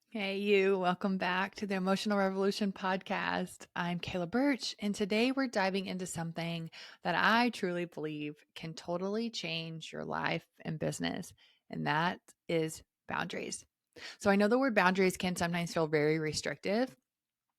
Hey, you. Welcome back to the Emotional Revolution podcast. I'm Kayla Burch, and today we're diving into something that I truly believe can totally change your life and business, and that is boundaries. So I know the word boundaries can sometimes feel very restrictive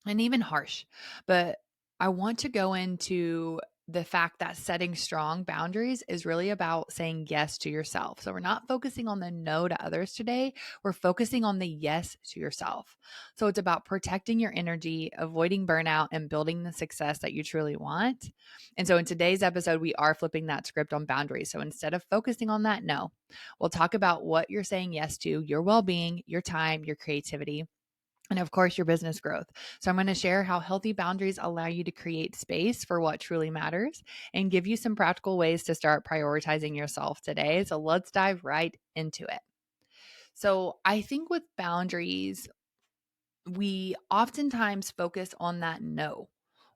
and even harsh, but I want to go into the fact that setting strong boundaries is really about saying yes to yourself. So we're not focusing on the no to others today. We're focusing on the yes to yourself. So it's about protecting your energy, avoiding burnout, and building the success that you truly want. And so in today's episode, we are flipping that script on boundaries. So instead of focusing on that no, we'll talk about what you're saying yes to, your well being, your time, your creativity, and of course, your business growth. So, I'm going to share how healthy boundaries allow you to create space for what truly matters and give you some practical ways to start prioritizing yourself today. So, let's dive right into it. So, I think with boundaries, we oftentimes focus on that no.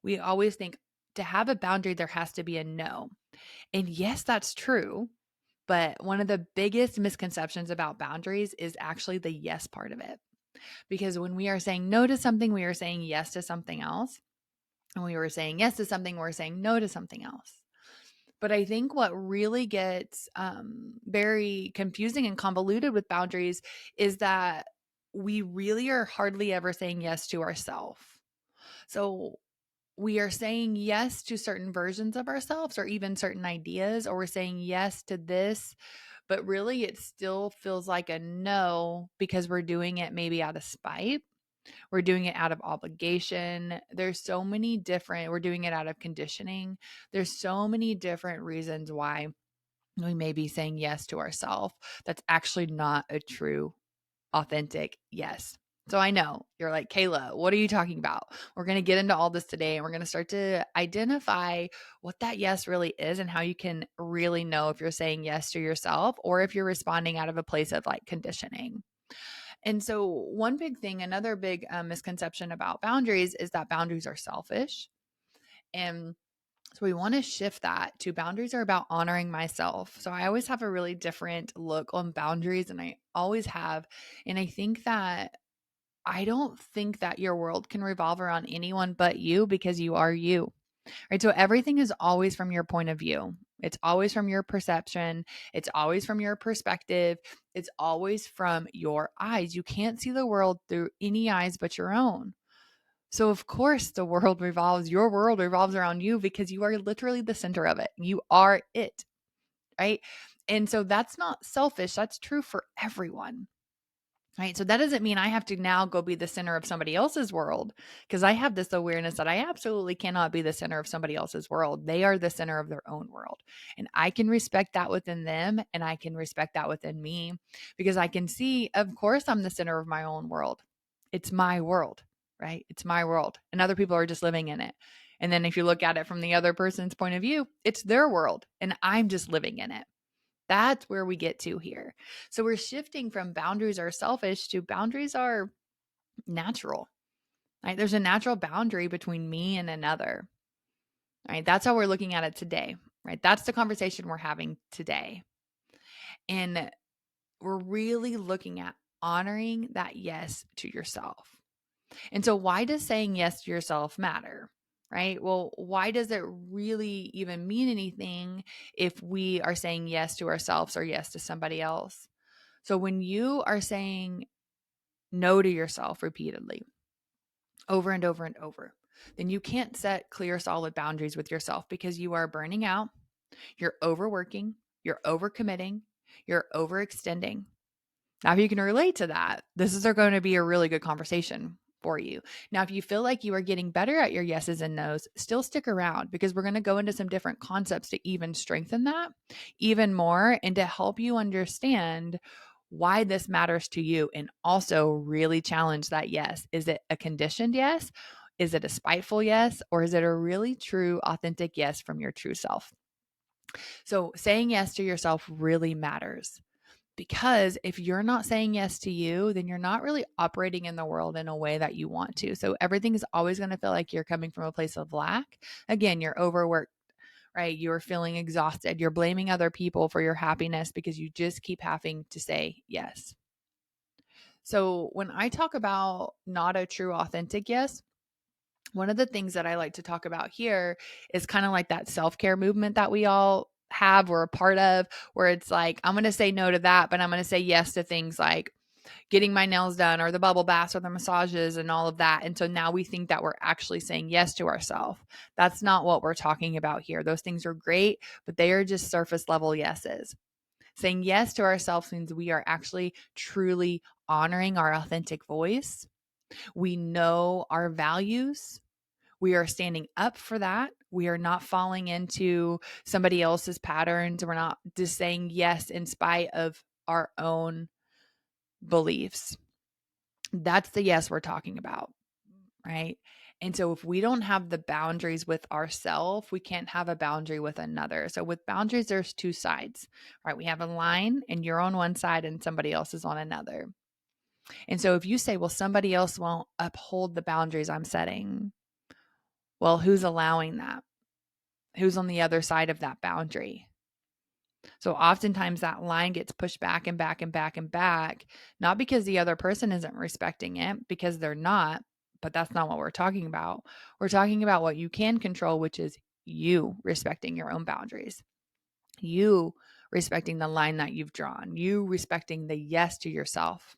We always think to have a boundary, there has to be a no. And yes, that's true. But one of the biggest misconceptions about boundaries is actually the yes part of it. Because when we are saying no to something, we are saying yes to something else. And we were saying yes to something, we're saying no to something else. But I think what really gets very confusing and convoluted with boundaries is that we really are hardly ever saying yes to ourselves. So we are saying yes to certain versions of ourselves or even certain ideas, or we're saying yes to this, but really it still feels like a no because we're doing it maybe out of spite. We're doing it out of obligation. There's so many different, we're doing it out of conditioning. There's so many different reasons why we may be saying yes to ourselves. That's actually not a true, authentic yes. So I know you're like, Kayla, what are you talking about? We're going to get into all this today and we're going to start to identify what that yes really is and how you can really know if you're saying yes to yourself or if you're responding out of a place of like conditioning. And so, one big thing, another big misconception about boundaries is that boundaries are selfish. And so, we want to shift that to boundaries are about honoring myself. So, I always have a really different look on boundaries, and I always have. And I think that I don't think that your world can revolve around anyone but you because you are you. Right. So everything is always from your point of view. It's always from your perception. It's always from your perspective. It's always from your eyes. You can't see the world through any eyes but your own. So, of course, your world revolves around you because you are literally the center of it. You are it. Right. And so that's not selfish. That's true for everyone. Right. So that doesn't mean I have to now go be the center of somebody else's world because I have this awareness that I absolutely cannot be the center of somebody else's world. They are the center of their own world. And I can respect that within them and I can respect that within me because I can see, of course, I'm the center of my own world. It's my world, right? It's my world. And other people are just living in it. And then if you look at it from the other person's point of view, it's their world and I'm just living in it. That's where we get to here. So we're shifting from boundaries are selfish to boundaries are natural. Right? There's a natural boundary between me and another. Right? That's how we're looking at it today. Right? That's the conversation we're having today. And we're really looking at honoring that yes to yourself. And so why does saying yes to yourself matter? Right? Well, why does it really even mean anything if we are saying yes to ourselves or yes to somebody else? So when you are saying no to yourself repeatedly, over and over and over, then you can't set clear, solid boundaries with yourself because you are burning out, you're overworking, you're overcommitting, you're overextending. Now, if you can relate to that, this is going to be a really good conversation for you. Now, if you feel like you are getting better at your yeses and nos, still stick around because we're going to go into some different concepts to even strengthen that even more and to help you understand why this matters to you and also really challenge that yes. Is it a conditioned yes? Is it a spiteful yes? Or is it a really true, authentic yes from your true self? So, saying yes to yourself really matters. Because if you're not saying yes to you, then you're not really operating in the world in a way that you want to. So everything is always going to feel like you're coming from a place of lack. Again, you're overworked, right? You're feeling exhausted. You're blaming other people for your happiness because you just keep having to say yes. So when I talk about not a true authentic yes, one of the things that I like to talk about here is kind of like that self-care movement that we all have or a part of, where it's like, I'm going to say no to that, but I'm going to say yes to things like getting my nails done or the bubble baths or the massages and all of that. And so now we think that we're actually saying yes to ourselves. That's not what we're talking about here. Those things are great, but they are just surface level yeses. Saying yes to ourselves means we are actually truly honoring our authentic voice. We know our values. We are standing up for that. We are not falling into somebody else's patterns. We're not just saying yes in spite of our own beliefs. That's the yes we're talking about, right? And so if we don't have the boundaries with ourselves, we can't have a boundary with another. So with boundaries, there's two sides, right? We have a line and you're on one side and somebody else is on another. And so if you say, well, somebody else won't uphold the boundaries I'm setting, well, who's allowing that? Who's on the other side of that boundary? So oftentimes that line gets pushed back and back and back and back, not because the other person isn't respecting it, because they're not, but that's not what we're talking about. We're talking about what you can control, which is you respecting your own boundaries, you respecting the line that you've drawn, you respecting the yes to yourself.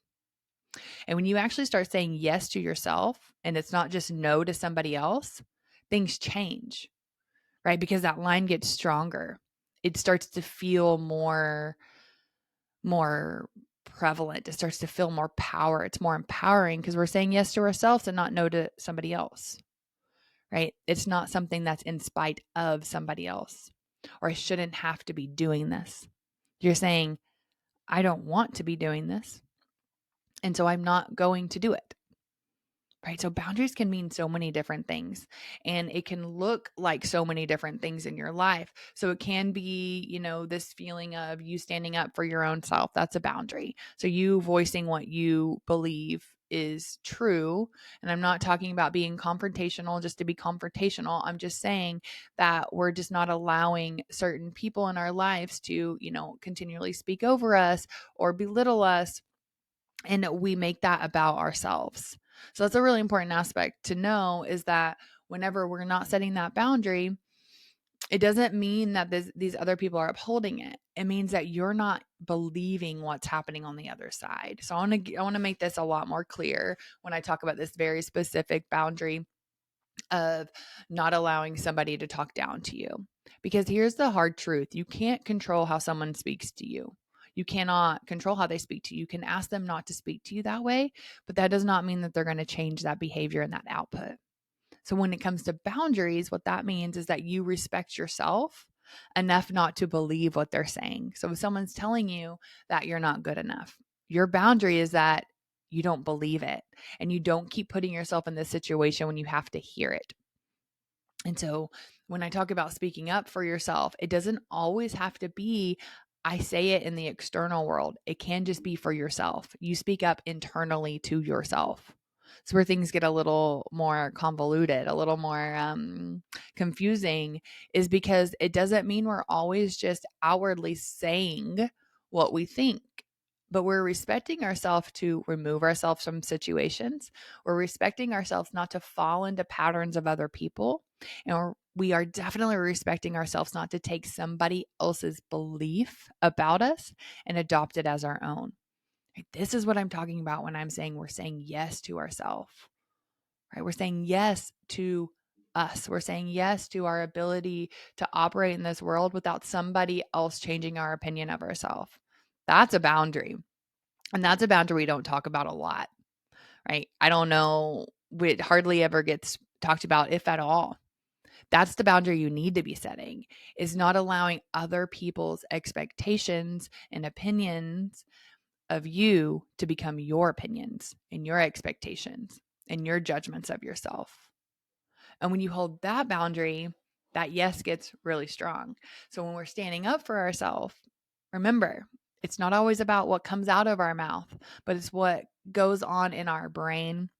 And when you actually start saying yes to yourself and it's not just no to somebody else, things change, right? Because that line gets stronger. It starts to feel more prevalent. It starts to feel more power. It's more empowering because we're saying yes to ourselves and not no to somebody else, right? It's not something that's in spite of somebody else, or I shouldn't have to be doing this. You're saying, I don't want to be doing this. And so I'm not going to do it. Right. So boundaries can mean so many different things, and it can look like so many different things in your life. So it can be, this feeling of you standing up for your own self. That's a boundary. So you voicing what you believe is true. And I'm not talking about being confrontational just to be confrontational. I'm just saying that we're just not allowing certain people in our lives to, continually speak over us or belittle us, and we make that about ourselves. So that's a really important aspect to know, is that whenever we're not setting that boundary, it doesn't mean that these other people are upholding it. It means that you're not believing what's happening on the other side. So I want to make this a lot more clear when I talk about this very specific boundary of not allowing somebody to talk down to you. Because here's the hard truth. You can't control how someone speaks to you. You cannot control how they speak to you. You can ask them not to speak to you that way, but that does not mean that they're going to change that behavior and that output. So when it comes to boundaries, what that means is that you respect yourself enough not to believe what they're saying. So if someone's telling you that you're not good enough, your boundary is that you don't believe it and you don't keep putting yourself in this situation when you have to hear it. And so when I talk about speaking up for yourself, it doesn't always have to be, I say it in the external world. It can just be for yourself. You speak up internally to yourself. It's where things get a little more convoluted, a little more confusing, is because it doesn't mean we're always just outwardly saying what we think, but we're respecting ourselves to remove ourselves from situations. We're respecting ourselves not to fall into patterns of other people. And we are definitely respecting ourselves not to take somebody else's belief about us and adopt it as our own. This is what I'm talking about when I'm saying we're saying yes to ourselves, right? We're saying yes to us. We're saying yes to our ability to operate in this world without somebody else changing our opinion of ourselves. That's a boundary. And that's a boundary we don't talk about a lot, right? I don't know. It hardly ever gets talked about, if at all. That's the boundary you need to be setting, is not allowing other people's expectations and opinions of you to become your opinions and your expectations and your judgments of yourself. And when you hold that boundary, that yes gets really strong. So when we're standing up for ourselves, remember, it's not always about what comes out of our mouth, but it's what goes on in our brain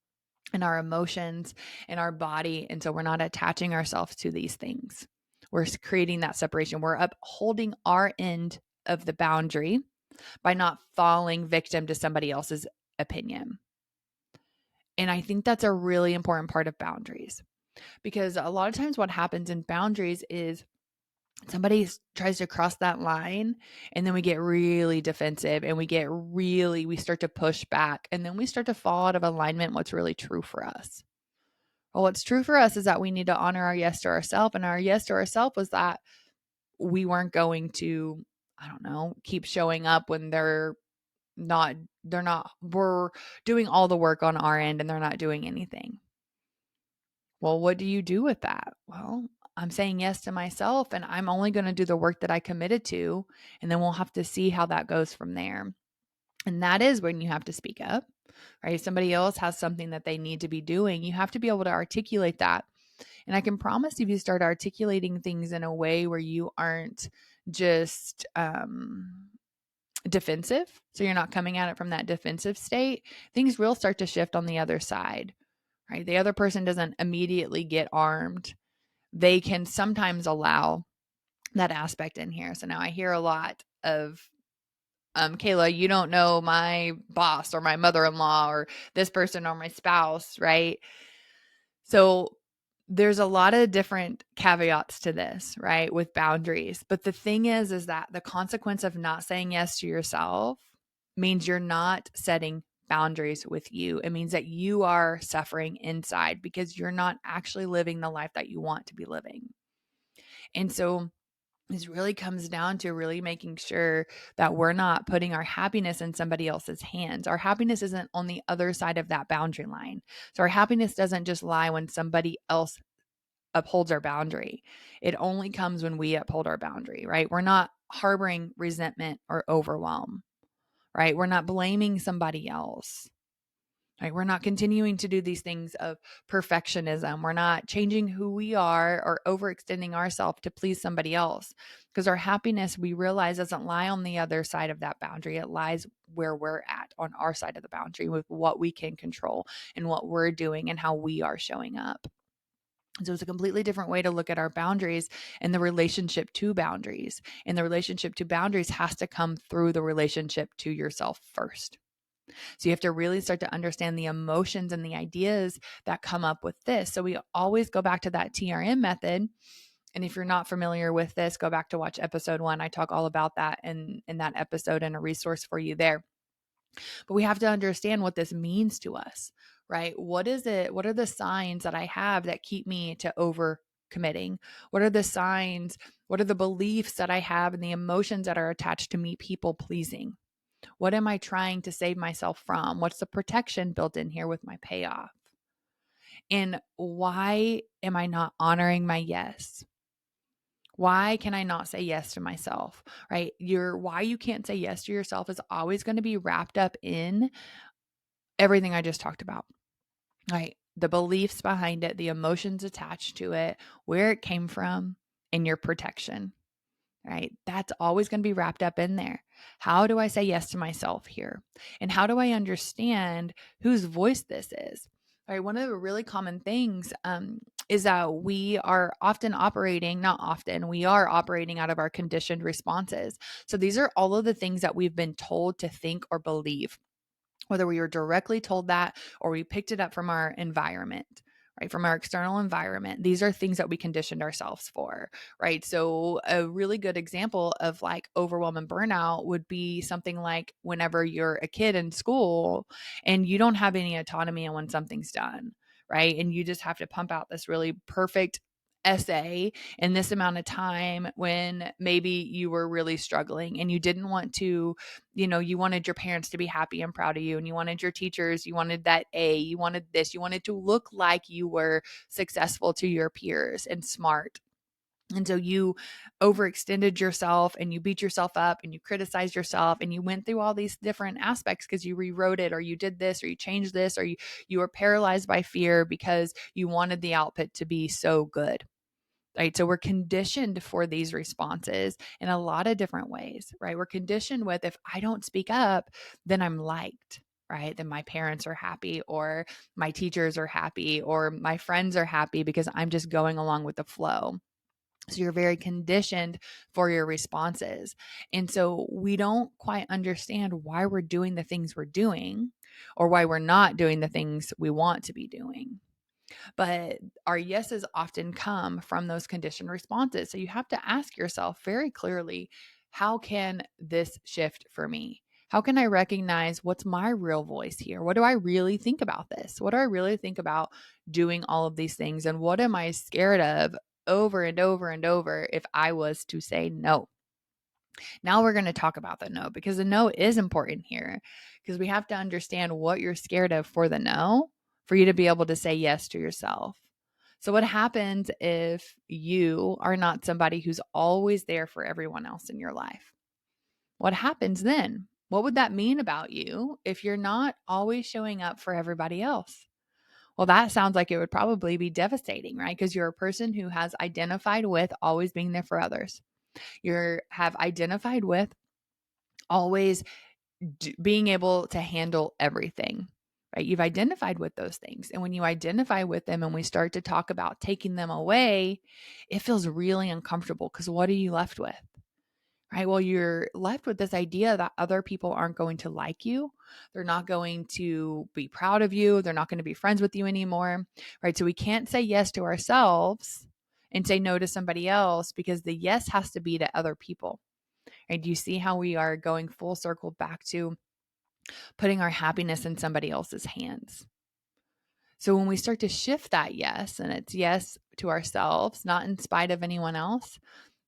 and our emotions and our body. And so we're not attaching ourselves to these things. We're creating that separation. We're upholding our end of the boundary by not falling victim to somebody else's opinion. And I think that's a really important part of boundaries, because a lot of times what happens in boundaries is somebody tries to cross that line, and then we get really defensive and we start to push back, and then we start to fall out of alignment what's really true for us. Well, what's true for us is that we need to honor our yes to ourselves. And our yes to ourselves was that we weren't going to, I don't know, keep showing up when we're doing all the work on our end and they're not doing anything. Well, what do you do with that? Well, I'm saying yes to myself, and I'm only going to do the work that I committed to. And then we'll have to see how that goes from there. And that is when you have to speak up, right? Somebody else has something that they need to be doing. You have to be able to articulate that. And I can promise if you start articulating things in a way where you aren't just defensive, so you're not coming at it from that defensive state, things will start to shift on the other side, right? The other person doesn't immediately get armed. They can sometimes allow that aspect in here. So now I hear a lot of, Kayla, you don't know my boss or my mother-in-law or this person or my spouse, right? So there's a lot of different caveats to this, right? With boundaries. But the thing is that the consequence of not saying yes to yourself means you're not setting boundaries with you. It means that you are suffering inside because you're not actually living the life that you want to be living. And so this really comes down to really making sure that we're not putting our happiness in somebody else's hands. Our happiness isn't on the other side of that boundary line. So our happiness doesn't just lie when somebody else upholds our boundary. It only comes when we uphold our boundary, right? We're not harboring resentment or overwhelm, right? We're not blaming somebody else. Right? We're not continuing to do these things of perfectionism. We're not changing who we are or overextending ourselves to please somebody else, because our happiness, we realize, doesn't lie on the other side of that boundary. It lies where we're at on our side of the boundary with what we can control and what we're doing and how we are showing up. So it's a completely different way to look at our boundaries and the relationship to boundaries. And the relationship to boundaries has to come through the relationship to yourself first. So you have to really start to understand the emotions and the ideas that come up with this. So we always go back to that TRM method. And if you're not familiar with this, go back to watch episode 1. I talk all about that in that episode and a resource for you there. But we have to understand what this means to us, right? What is it? What are the signs that I have that keep me to over committing? What are the signs? What are the beliefs that I have and the emotions that are attached to me people pleasing? What am I trying to save myself from? What's the protection built in here with my payoff? And why am I not honoring my yes? Why can I not say yes to myself? Right? Why you can't say yes to yourself is always going to be wrapped up in everything I just talked about. Right? The beliefs behind it, the emotions attached to it, where it came from, and your protection. Right? That's always going to be wrapped up in there. How do I say yes to myself here? And how do I understand whose voice this is? Right? One of the really common things is that we are often operating, not often, we are operating out of our conditioned responses. So these are all of the things that we've been told to think or believe, whether we were directly told that or we picked it up from our environment, right? From our external environment. These are things that we conditioned ourselves for, right? So a really good example of like overwhelm and burnout would be something like whenever you're a kid in school and you don't have any autonomy on when something's done, right? And you just have to pump out this really perfect essay in this amount of time when maybe you were really struggling and you didn't want to, you wanted your parents to be happy and proud of you, and you wanted your teachers, you wanted that A, you wanted this, you wanted to look like you were successful to your peers and smart. And so you overextended yourself and you beat yourself up and you criticized yourself and you went through all these different aspects because you rewrote it or you did this or you changed this or you were paralyzed by fear because you wanted the output to be so good. Right. So we're conditioned for these responses in a lot of different ways, right? We're conditioned with, if I don't speak up, then I'm liked, right? Then my parents are happy or my teachers are happy or my friends are happy because I'm just going along with the flow. So you're very conditioned for your responses. And so we don't quite understand why we're doing the things we're doing, or why we're not doing the things we want to be doing. But our yeses often come from those conditioned responses. So you have to ask yourself very clearly, how can this shift for me? How can I recognize what's my real voice here? What do I really think about this? What do I really think about doing all of these things? And what am I scared of over and over and over if I was to say no? Now we're going to talk about the no, because the no is important here, because we have to understand what you're scared of for the no for you to be able to say yes to yourself. So, what happens if you are not somebody who's always there for everyone else in your life? What happens then? What would that mean about you if you're not always showing up for everybody else? Well, that sounds like it would probably be devastating, right? Because you're a person who has identified with always being there for others. You have identified with always being able to handle everything, right? You've identified with those things. And when you identify with them and we start to talk about taking them away, it feels really uncomfortable, because what are you left with? Right? Well, you're left with this idea that other people aren't going to like you. They're not going to be proud of you. They're not going to be friends with you anymore. Right? So we can't say yes to ourselves and say no to somebody else, because the yes has to be to other people. Right? Do you see how we are going full circle back to putting our happiness in somebody else's hands? So when we start to shift that yes, and it's yes to ourselves, not in spite of anyone else,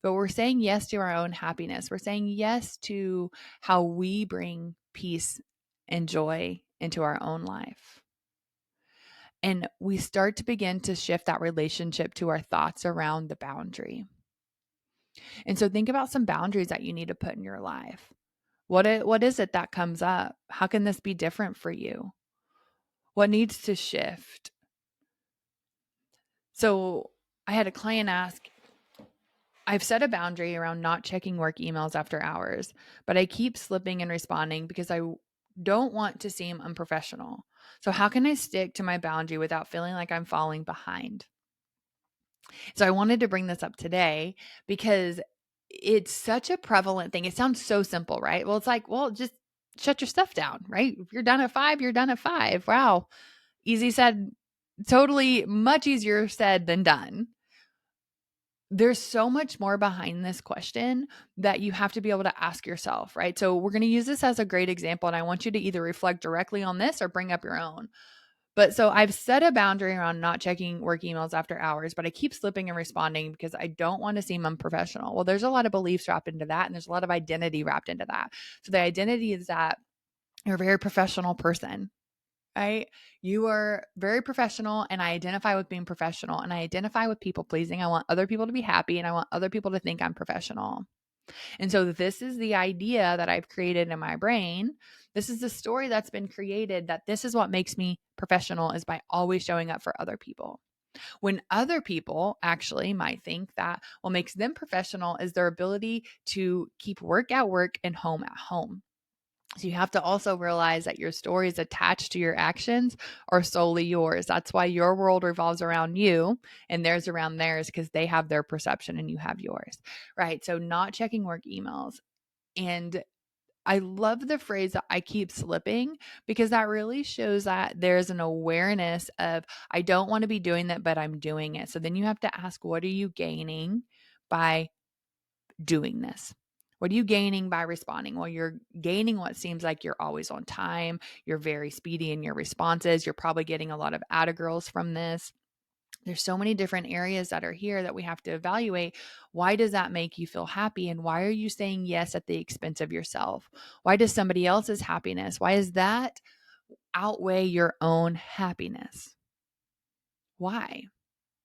but we're saying yes to our own happiness. We're saying yes to how we bring peace and joy into our own life. And we start to begin to shift that relationship to our thoughts around the boundary. And so think about some boundaries that you need to put in your life. What is it that comes up? How can this be different for you? What needs to shift? So I had a client ask, I've set a boundary around not checking work emails after hours, but I keep slipping and responding because I don't want to seem unprofessional. So how can I stick to my boundary without feeling like I'm falling behind? So I wanted to bring this up today because it's such a prevalent thing. It sounds so simple, right? Well, it's like, well, just shut your stuff down, right? If you're done at 5, you're done at 5. Wow. Easy said, totally much easier said than done. There's so much more behind this question that you have to be able to ask yourself, right? So we're going to use this as a great example, and I want you to either reflect directly on this or bring up your own. But so I've set a boundary around not checking work emails after hours, but I keep slipping and responding because I don't want to seem unprofessional. Well, there's a lot of beliefs wrapped into that, and there's a lot of identity wrapped into that. So the identity is that you're a very professional person, right? You are very professional, and I identify with being professional, and I identify with people pleasing. I want other people to be happy, and I want other people to think I'm professional. And so this is the idea that I've created in my brain. This is the story that's been created, that this is what makes me professional, is by always showing up for other people. When other people actually might think that what makes them professional is their ability to keep work at work and home at home. So you have to also realize that your stories attached to your actions are solely yours. That's why your world revolves around you and theirs around theirs, because they have their perception and you have yours, right? So not checking work emails. And I love the phrase that I keep slipping, because that really shows that there's an awareness of, I don't want to be doing that, but I'm doing it. So then you have to ask, what are you gaining by doing this? What are you gaining by responding? Well, you're gaining what seems like you're always on time. You're very speedy in your responses. You're probably getting a lot of atta girls from this. There's so many different areas that are here that we have to evaluate. Why does that make you feel happy? And why are you saying yes at the expense of yourself? Why does somebody else's happiness, why does that outweigh your own happiness? Why?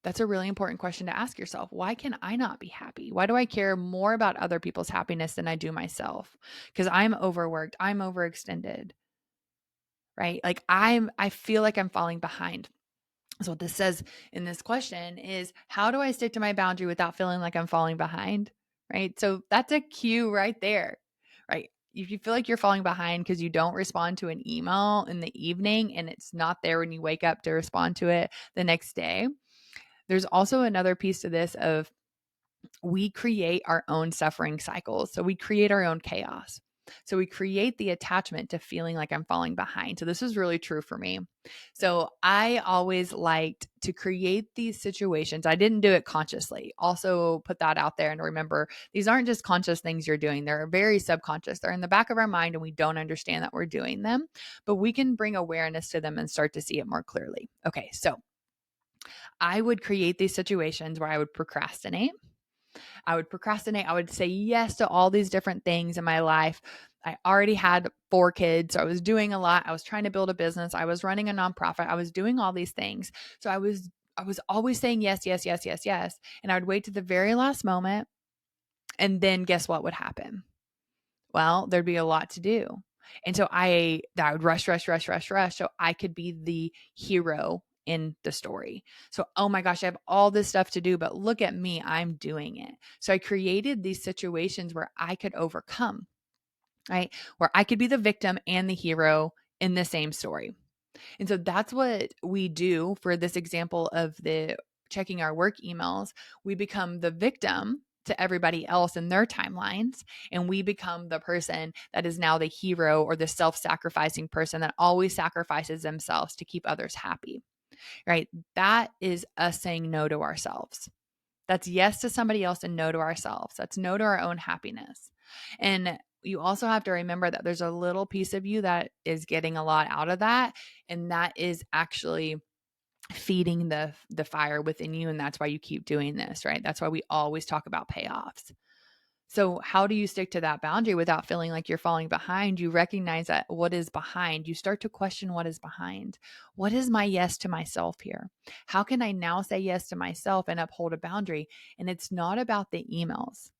That's a really important question to ask yourself. Why can I not be happy? Why do I care more about other people's happiness than I do myself? Because I'm overworked, I'm overextended, right? Like I feel like I'm falling behind. So what this says in this question is, how do I stick to my boundary without feeling like I'm falling behind? Right? So that's a cue right there, right? If you feel like you're falling behind because you don't respond to an email in the evening and it's not there when you wake up to respond to it the next day, there's also another piece to this of, we create our own suffering cycles. So we create our own chaos. So we create the attachment to feeling like I'm falling behind. So this is really true for me. So I always liked to create these situations. I didn't do it consciously. Also put that out there and remember, these aren't just conscious things you're doing. They're very subconscious. They're in the back of our mind and we don't understand that we're doing them, but we can bring awareness to them and start to see it more clearly. Okay, so I would create these situations where I would procrastinate. I would say yes to all these different things in my life. I already had 4 kids. So I was doing a lot. I was trying to build a business. I was running a nonprofit. I was doing all these things. So I was always saying yes, yes, yes, yes, yes. And I would wait to the very last moment. And then guess what would happen? Well, there'd be a lot to do. And so I would rush, rush, rush, rush, rush. So I could be the hero in the story. So, oh my gosh, I have all this stuff to do, but look at me, I'm doing it. So I created these situations where I could overcome, right? Where I could be the victim and the hero in the same story. And so that's what we do for this example of the checking our work emails. We become the victim to everybody else in their timelines, and we become the person that is now the hero or the self-sacrificing person that always sacrifices themselves to keep others happy, right? That is us saying no to ourselves. That's yes to somebody else and no to ourselves. That's no to our own happiness. And you also have to remember that there's a little piece of you that is getting a lot out of that. And that is actually feeding the fire within you. And that's why you keep doing this, right? That's why we always talk about payoffs. So how do you stick to that boundary without feeling like you're falling behind? You recognize that what is behind. You start to question what is behind. What is my yes to myself here? How can I now say yes to myself and uphold a boundary? And it's not about the emails.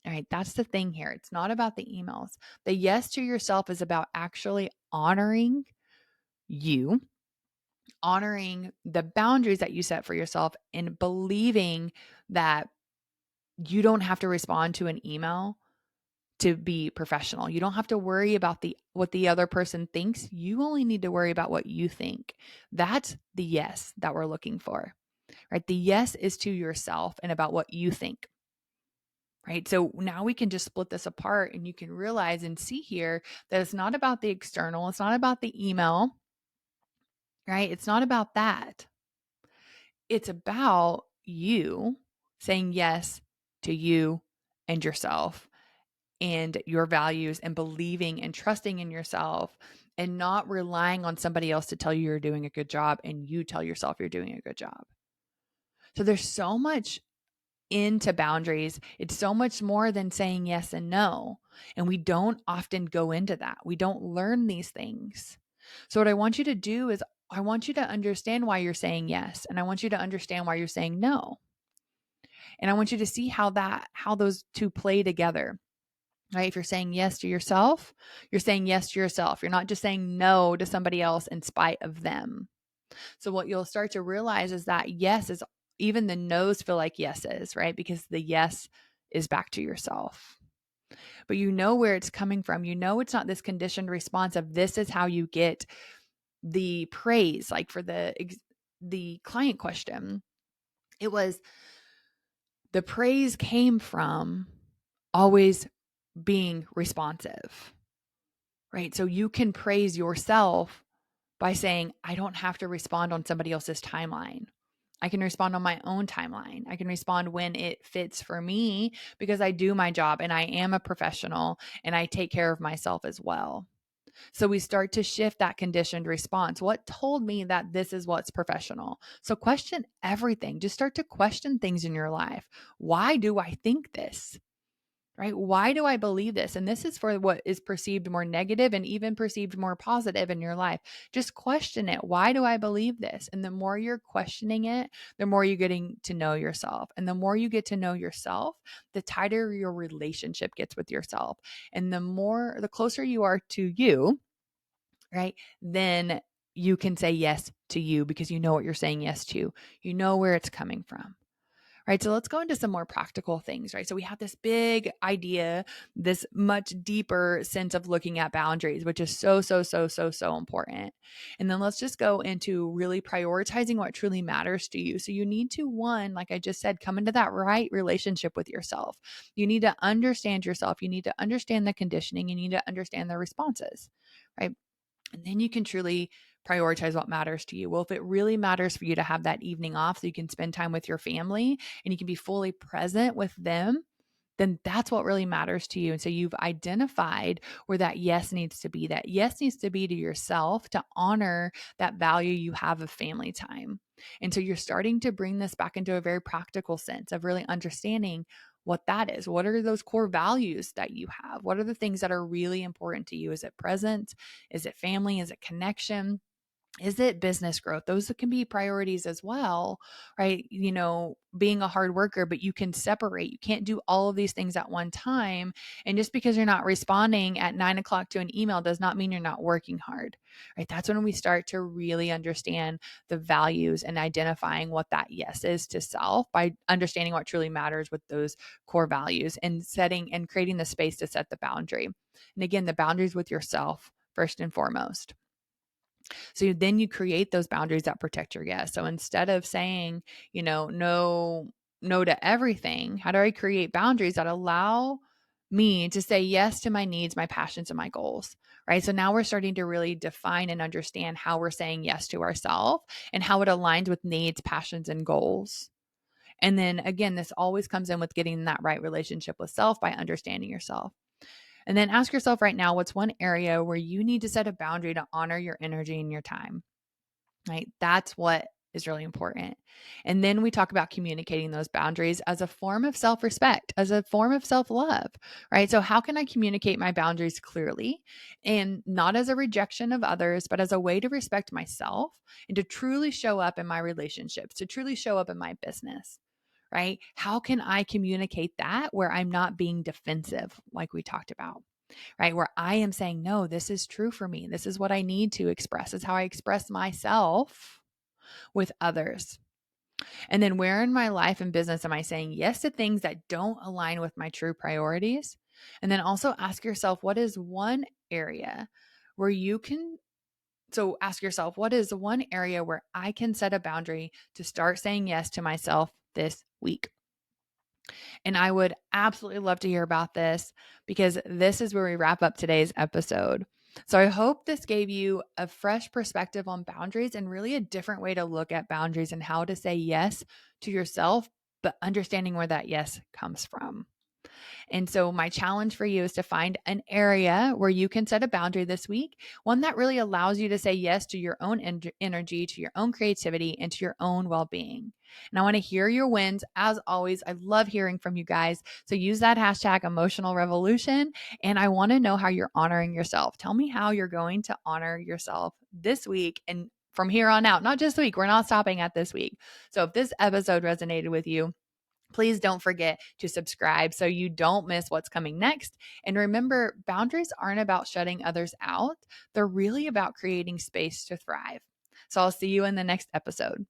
All right, that's the thing here. It's not about the emails. The yes to yourself is about actually honoring you, honoring the boundaries that you set for yourself, and believing that you don't have to respond to an email to be professional. You don't have to worry about what the other person thinks. You only need to worry about what you think. That's the yes that we're looking for, right? The yes is to yourself and about what you think, right? So now we can just split this apart and you can realize and see here that it's not about the external. It's not about the email, right? It's not about that. It's about you saying yes to you and yourself and your values and believing and trusting in yourself and not relying on somebody else to tell you you're doing a good job and you tell yourself you're doing a good job. So there's so much into boundaries. It's so much more than saying yes and no. And we don't often go into that. We don't learn these things. So what I want you to do is I want you to understand why you're saying yes. And I want you to understand why you're saying no. And I want you to see how those two play together. Right? If you're saying yes to yourself, you're saying yes to yourself. You're not just saying no to somebody else in spite of them. So what you'll start to realize is that yes is even the no's feel like yeses, right? Because the yes is back to yourself. But you know where it's coming from. You know it's not this conditioned response of this is how you get the praise. Like for the client question, it was the praise came from always being responsive, right? So you can praise yourself by saying, I don't have to respond on somebody else's timeline. I can respond on my own timeline. I can respond when it fits for me because I do my job and I am a professional and I take care of myself as well. So we start to shift that conditioned response. What told me that this is what's professional? So question everything. Just start to question things in your life. Why do I think this? Right? Why do I believe this? And this is for what is perceived more negative and even perceived more positive in your life. Just question it. Why do I believe this? And the more you're questioning it, the more you're getting to know yourself. And the more you get to know yourself, the tighter your relationship gets with yourself. And the closer you are to you, right? Then you can say yes to you because you know what you're saying yes to. You know where it's coming from. right? So let's go into some more practical things, right? So we have this big idea, this much deeper sense of looking at boundaries, which is so important. And then let's just go into really prioritizing what truly matters to you. So you need to, one, like I just said, come into that right relationship with yourself. You need to understand yourself. You need to understand the conditioning. You need to understand the responses, right? And then you can truly prioritize what matters to you. Well, if it really matters for you to have that evening off so you can spend time with your family and you can be fully present with them, then that's what really matters to you. And so you've identified where that yes needs to be. That yes needs to be to yourself to honor that value you have of family time. And so you're starting to bring this back into a very practical sense of really understanding what that is. What are those core values that you have? What are the things that are really important to you? Is it presence? Is it family? Is it connection? Is it business growth? Those can be priorities as well, right? Being a hard worker, but you can separate. You can't do all of these things at one time. And just because you're not responding at 9 o'clock to an email does not mean you're not working hard, right? That's when we start to really understand the values and identifying what that yes is to self by understanding what truly matters with those core values and setting and creating the space to set the boundary. And again, the boundaries with yourself first and foremost. So then you create those boundaries that protect your yes. So instead of saying, no to everything, how do I create boundaries that allow me to say yes to my needs, my passions, and my goals, right? So now we're starting to really define and understand how we're saying yes to ourselves and how it aligns with needs, passions, and goals. And then again, this always comes in with getting that right relationship with self by understanding yourself. And then ask yourself right now, what's one area where you need to set a boundary to honor your energy and your time, right? That's what is really important. And then we talk about communicating those boundaries as a form of self respect, as a form of self love, right? So, how can I communicate my boundaries clearly and not as a rejection of others, but as a way to respect myself and to truly show up in my relationships, to truly show up in my business? Right? How can I communicate that where I'm not being defensive, like we talked about, right? Where I am saying, no, this is true for me. This is what I need to express. It's how I express myself with others. And then where in my life and business am I saying yes to things that don't align with my true priorities? And then also ask yourself, what is one area where you can so ask yourself, what is one area where I can set a boundary to start saying yes to myself this week? And I would absolutely love to hear about this because this is where we wrap up today's episode. So I hope this gave you a fresh perspective on boundaries and really a different way to look at boundaries and how to say yes to yourself, but understanding where that yes comes from. And so, my challenge for you is to find an area where you can set a boundary this week, one that really allows you to say yes to your own energy, to your own creativity, and to your own well being. And I want to hear your wins. As always, I love hearing from you guys. So, use that hashtag emotional revolution. And I want to know how you're honoring yourself. Tell me how you're going to honor yourself this week and from here on out, not just this week. We're not stopping at this week. So, if this episode resonated with you, please don't forget to subscribe so you don't miss what's coming next. And remember, boundaries aren't about shutting others out, they're really about creating space to thrive. So I'll see you in the next episode.